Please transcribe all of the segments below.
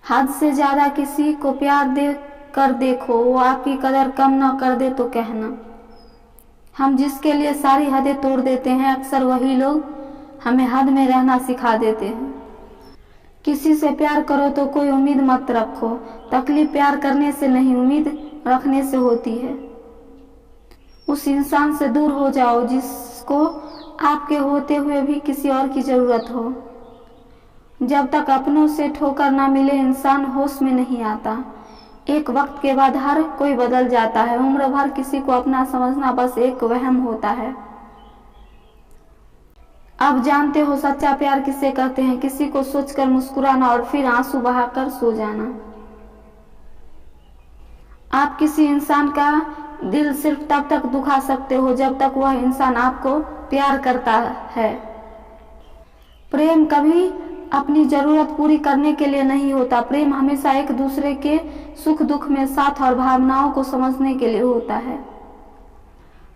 हद से ज्यादा किसी को प्यार दे कर देखो, वो आपकी कदर कम न कर दे तो कहना। हम जिसके लिए सारी हदें तोड़ देते हैं, अक्सर वही लोग हमें हद में रहना सिखा देते हैं। किसी से प्यार करो तो कोई उम्मीद मत रखो, तकलीफ प्यार करने से नहीं उम्मीद रखने से होती है। उस इंसान से दूर हो जाओ जिसको आपके होते हुए भी किसी और की जरूरत हो। जब तक अपनों से ठोकर ना मिले इंसान होश में नहीं आता। एक वक्त के बाद हर कोई बदल जाता है। उम्र भर किसी को अपना समझना बस एक वहम होता है। अब जानते हो सच्चा प्यार किसे कहते हैं, किसी को सोचकर मुस्कुराना और फिर आंसू बहाकर सो जाना। आप किसी इंसान का दिल सिर्फ तब तक दुखा सकते हो जब तक वह इंसान आपको प्यार करता है। प्रेम कभी अपनी जरूरत पूरी करने के लिए नहीं होता। प्रेम हमेशा एक दूसरे के सुख दुख में साथ और भावनाओं को समझने के लिए होता है।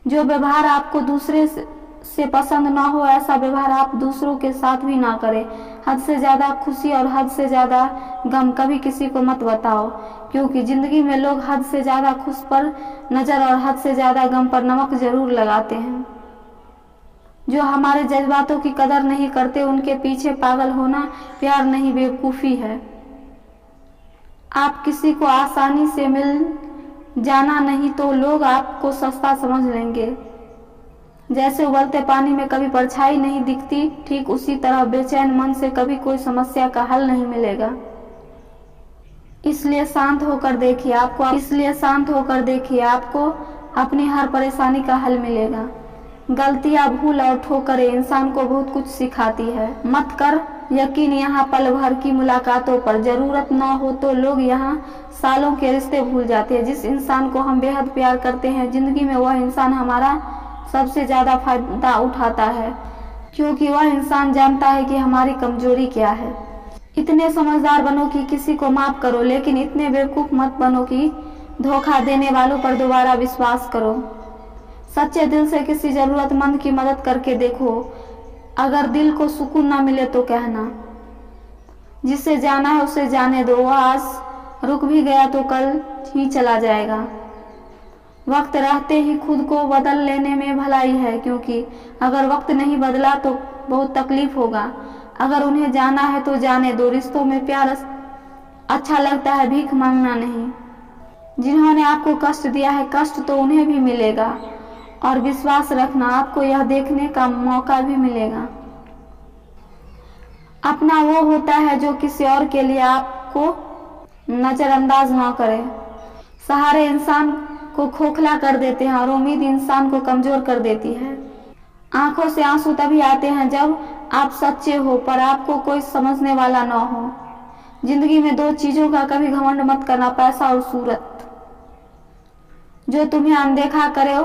जो व्यवहार आपको दूसरे से पसंद ना हो, ऐसा व्यवहार आप दूसरों के साथ भी ना करें। हद से ज्यादा खुशी और हद से ज्यादा गम कभी किसी को मत बताओ, क्योंकि जिंदगी में लोग हद से ज्यादा खुश पर नजर और हद से ज्यादा गम पर नमक जरूर लगाते हैं। जो हमारे जज्बातों की कदर नहीं करते, उनके पीछे पागल होना प्यार नहीं बेवकूफ़ी है। आप किसी को आसानी से मिल जाना नहीं तो लोग आपको सस्ता समझ लेंगे। जैसे उबलते पानी में कभी परछाई नहीं दिखती, ठीक उसी तरह बेचैन मन से कभी कोई समस्या का हल नहीं मिलेगा। इसलिए शांत होकर देखिए, आपको अपनी हर परेशानी का हल मिलेगा। गलतियां, भूल और ठोकरें इंसान को बहुत कुछ सिखाती है। मत कर यकीन यहाँ पल भर की मुलाकातों पर। जरूरत ना हो तो लोग यहाँ सालों के रिश्ते भूल जाते हैं। जिस इंसान को हम बेहद प्यार करते हैं, जिंदगी में वह इंसान हमारा सबसे ज्यादा फायदा उठाता है, क्योंकि वह इंसान जानता है कि हमारी कमजोरी क्या है। इतने समझदार बनो कि किसी को माफ करो, लेकिन इतने बेवकूफ मत बनो कि धोखा देने वालों पर दोबारा विश्वास करो। सच्चे दिल से किसी जरूरतमंद की मदद करके देखो। अगर दिल को सुकून ना मिले तो कहना। जिसे जाना है उसे जाने दो। वह आज रुक भी गया तो कल ही चला जाएगा। वक्त रहते ही खुद को बदल लेने में भलाई है, क्योंकि अगर वक्त नहीं बदला तो बहुत तकलीफ होगा। अगर उन्हें जाना है तो जाने दो। रिश्तों में प्यार अच्छा लगता है, भीख मांगना नहीं। जिन्होंने आपको कष्ट दिया है, कष्ट तो उन्हें भी मिलेगा, और विश्वास रखना आपको यह देखने का मौका भी मिलेगा। अपना वो होता है जो किसी और के लिए आपको नजरअंदाज ना करे। सहारे इंसान को खोखला कर देते हैं और उम्मीद इंसान को कमजोर कर देती है। आंखों से आंसू तभी आते हैं जब आप सच्चे हो, पर आपको कोई समझने वाला ना हो। जिंदगी में दो चीजों का कभी घमंड मत करना, पैसा और सूरत। जो तुम्हें अनदेखा करे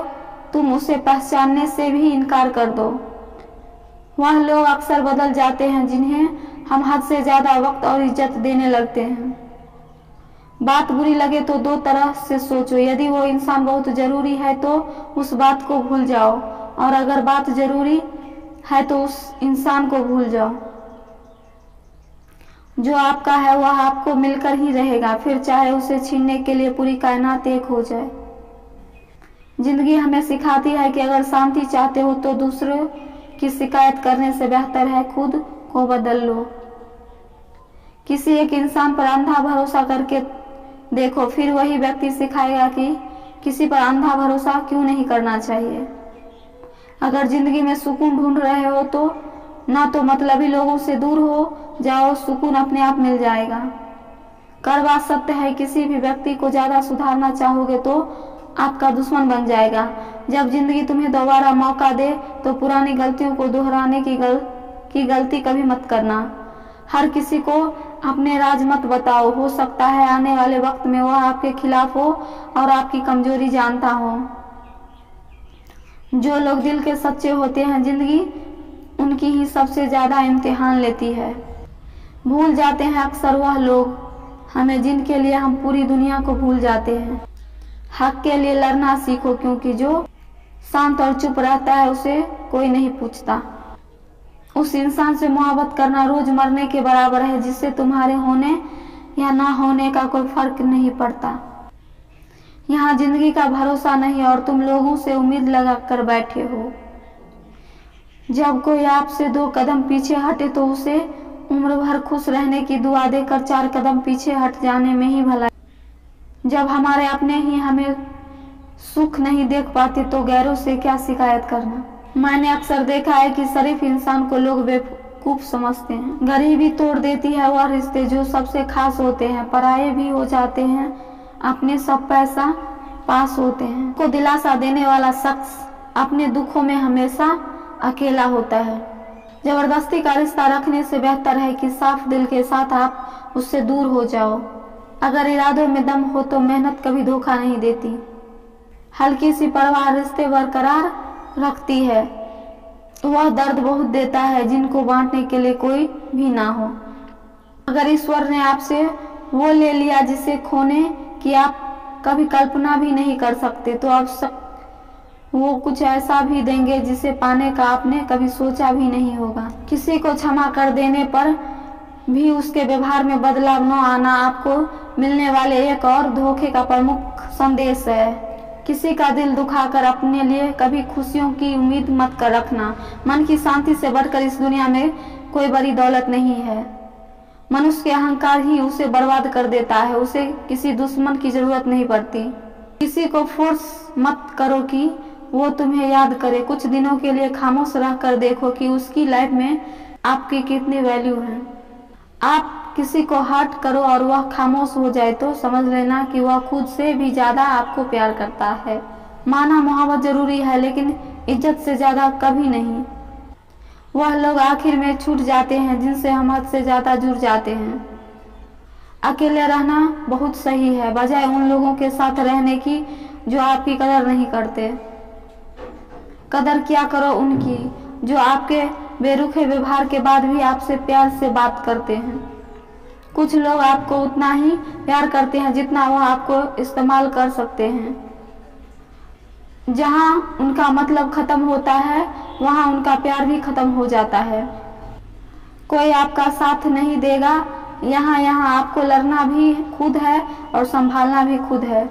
तुम उसे पहचानने से भी इनकार कर दो। वह लोग अक्सर बदल जाते हैं जिन्हें हम हद से ज्यादा वक्त और इज्जत देने लगते हैं। बात बुरी लगे तो दो तरह से सोचो। यदि वो इंसान बहुत जरूरी है तो उस बात को भूल जाओ, और अगर बात जरूरी है तो उस इंसान को भूल जाओ। जो आपका है वह आपको मिलकर ही रहेगा, फिर चाहे उसे छीनने के लिए पूरी कायनात एक हो जाए। जिंदगी हमें सिखाती है कि अगर शांति चाहते हो तो दूसरों की शिकायत करने से बेहतर है खुद को बदल लो। किसी एक इंसान पर अंधा भरोसा करके देखो, फिर वही व्यक्ति सिखाएगा कि किसी पर अंधा भरोसा क्यों नहीं करना चाहिए। अगर जिंदगी में सुकून ढूंढ रहे हो तो ना तो मतलबी लोगों से दूर हो जाओ, सुकून अपने आप मिल जाएगा। कड़वा सत्य है, किसी भी व्यक्ति को ज्यादा सुधारना चाहोगे तो आपका दुश्मन बन जाएगा। जब जिंदगी तुम्हें दोबारा मौका दे तो पुरानी गलतियों को दोहराने की गलती कभी मत करना। हर किसी को अपने राज मत बताओ। हो सकता है आने वाले वक्त में वह आपके खिलाफ हो और आपकी कमजोरी जानता हो। जो लोग दिल के सच्चे होते हैं, जिंदगी उनकी ही सबसे ज्यादा इम्तिहान लेती है। भूल जाते हैं अक्सर वह लोग हमें जिनके लिए हम पूरी दुनिया को भूल जाते हैं। हक के लिए लड़ना सीखो, क्योंकि जो शांत और चुप रहता है उसे कोई नहीं पूछता। उस इंसान से मोहब्बत करना रोज मरने के बराबर है जिससे तुम्हारे होने या ना होने का कोई फर्क नहीं पड़ता। यहाँ जिंदगी का भरोसा नहीं और तुम लोगों से उम्मीद लगा कर बैठे हो। जब कोई आपसे 2 कदम पीछे हटे तो उसे उम्र भर खुश रहने की दुआ देकर 4 कदम पीछे हट जाने में ही भला। जब हमारे अपने ही हमें सुख नहीं देख पाते तो गैरों से क्या शिकायत करना। मैंने अक्सर देखा है कि शरीफ इंसान को लोग बेवकूफ समझते हैं। गरीबी तोड़ देती है वह रिश्ते जो सबसे खास होते हैं, पराये भी हो जाते हैं, अपने सब पैसा पास होते हैं। को दिलासा देने वाला शख्स अपने दुखों में हमेशा अकेला होता है। जबरदस्ती का रिश्ता रखने से बेहतर है कि साफ दिल के साथ आप उससे दूर हो जाओ। अगर इरादों में दम हो तो मेहनत कभी धोखा नहीं देती। हल्की सी परवाह रिश्ते बरकरार रखती है। वह दर्द बहुत देता है जिनको बांटने के लिए कोई भी ना हो। अगर ईश्वर ने आपसे वो ले लिया जिसे खोने की आप कभी कल्पना भी नहीं कर सकते तो अब वो कुछ ऐसा भी देंगे जिसे पाने का आपने कभी सोचा भी नहीं होगा। किसी को क्षमा कर देने पर भी उसके व्यवहार में बदलाव न आना आपको मिलने वाले एक और धोखे का प्रमुख संदेश है। किसी का दिल दुखाकर अपने लिए कभी खुशियों की उम्मीद मत कर रखना। मन की शांति से बढ़कर इस दुनिया में कोई बड़ी दौलत नहीं है। मनुष्य के अहंकार ही उसे बर्बाद कर देता है। उसे किसी दुश्मन की जरूरत नहीं पड़ती। किसी को फोर्स मत करो कि वो तुम्हें याद करे। कुछ दिनों के लिए खामोश रह कर देखो कि उसकी लाइफ में आपकी कितनी वैल्यू है। आप किसी को हर्ट करो और वह खामोश हो जाए तो समझ लेना कि वह खुद से भी ज्यादा आपको प्यार करता है। माना मोहब्बत जरूरी है लेकिन इज्जत से ज्यादा कभी नहीं। वह लोग आखिर में छूट जाते हैं जिनसे हम हद से ज्यादा जुड़ जाते हैं। अकेले रहना बहुत सही है बजाय उन लोगों के साथ रहने की जो आपकी कदर नहीं करते। कदर क्या करो उनकी जो आपके बेरुखे व्यवहार के बाद भी आपसे प्यार से बात करते हैं। कुछ लोग आपको उतना ही प्यार करते हैं जितना वह आपको इस्तेमाल कर सकते हैं। जहां उनका मतलब खत्म होता है वहां उनका प्यार भी खत्म हो जाता है। कोई आपका साथ नहीं देगा। यहाँ आपको लड़ना भी खुद है और संभालना भी खुद है।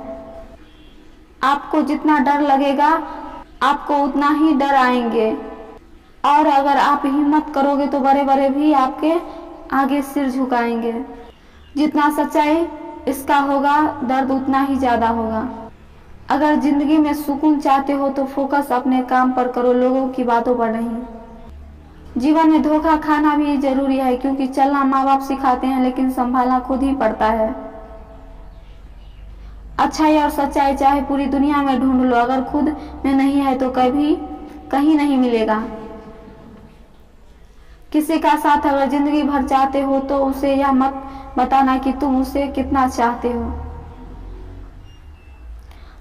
आपको जितना डर लगेगा आपको उतना ही डर आएंगे और अगर आप हिम्मत करोगे तो बड़े बड़े भी आपके आगे सिर झुकाएंगे। जितना सच्चाई इसका होगा दर्द उतना ही ज्यादा होगा। अगर जिंदगी में सुकून चाहते हो तो फोकस अपने काम पर करो, लोगों की बातों पर नहीं। जीवन में धोखा खाना भी जरूरी है क्योंकि चलना माँ बाप सिखाते हैं लेकिन संभालना खुद ही पड़ता है। अच्छाई और सच्चाई चाहे पूरी दुनिया में ढूंढ लो, अगर खुद में नहीं है तो कभी कहीं नहीं मिलेगा। किसी का साथ अगर जिंदगी भर चाहते हो तो उसे यह मत बताना कि तुम उसे कितना चाहते हो।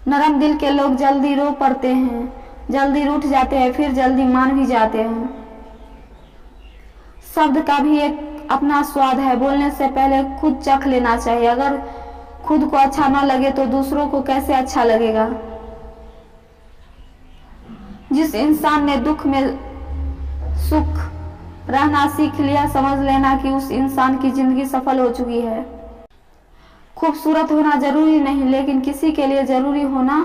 नरम दिल के लोग जल्दी रो पड़ते हैं, जल्दी रूठ जाते हैं, फिर जल्दी मान भी जाते हैं। शब्द का भी एक अपना स्वाद है। बोलने से पहले खुद चख लेना चाहिए। अगर खुद को अच्छा ना लगे तो दूसरों को कैसे अच्छा लगेगा। जिस इंसान ने दुख में सुख रहना सीख लिया समझ लेना कि उस इंसान की जिंदगी सफल हो चुकी है। खूबसूरत होना जरूरी नहीं लेकिन किसी के लिए जरूरी होना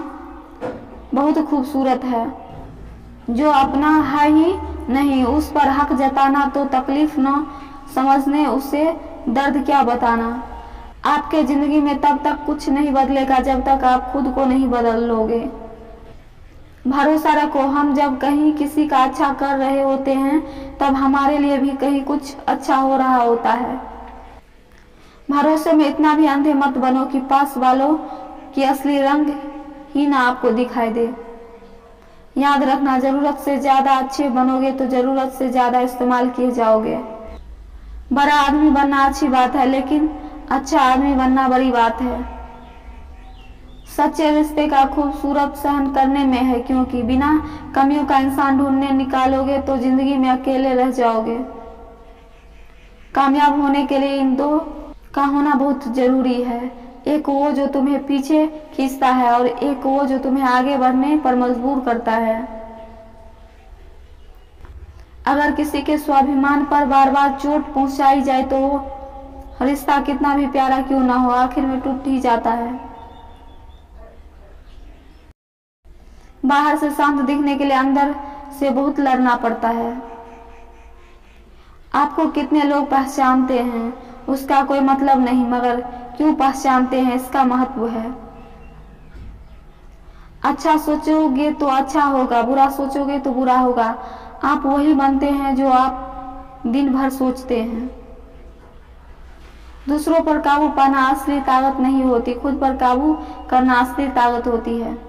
बहुत खूबसूरत है। जो अपना है ही नहीं उस पर हक जताना तो तकलीफ न समझने उसे दर्द क्या बताना। आपके जिंदगी में तब तक कुछ नहीं बदलेगा जब तक आप खुद को नहीं बदल लोगे। भरोसा रखो, हम जब कहीं किसी का अच्छा कर रहे होते हैं तब हमारे लिए भी कहीं कुछ अच्छा हो रहा होता है। भरोसे में इतना भी अंधे मत बनो कि पास वालों की असली रंग ही ना आपको दिखाई दे। याद रखना, जरूरत से ज्यादा अच्छे बनोगे तो जरूरत से ज्यादा इस्तेमाल किए जाओगे। बड़ा आदमी बनना अच्छी बात है लेकिन अच्छा आदमी बनना बड़ी बात है। सच्चे रिश्ते का खूबसूरत सहन करने में है क्योंकि बिना कमियों का इंसान ढूंढने निकालोगे तो जिंदगी में अकेले रह जाओगे। कामयाब होने के लिए इन दो का होना बहुत जरूरी है। एक वो जो तुम्हें पीछे खींचता है और एक वो जो तुम्हें आगे बढ़ने पर मजबूर करता है। अगर किसी के स्वाभिमान पर बार बार चोट पहुंचाई जाए तो वो रिश्ता कितना भी प्यारा क्यों ना हो, आखिर में टूट ही जाता है। बाहर से शांत दिखने के लिए अंदर से बहुत लड़ना पड़ता है। आपको कितने लोग पहचानते हैं उसका कोई मतलब नहीं, मगर क्यों पहचानते हैं इसका महत्व है। अच्छा सोचोगे तो अच्छा होगा, बुरा सोचोगे तो बुरा होगा। आप वही बनते हैं जो आप दिन भर सोचते हैं। दूसरों पर काबू पाना असली ताकत नहीं होती, खुद पर काबू करना असली ताकत होती है।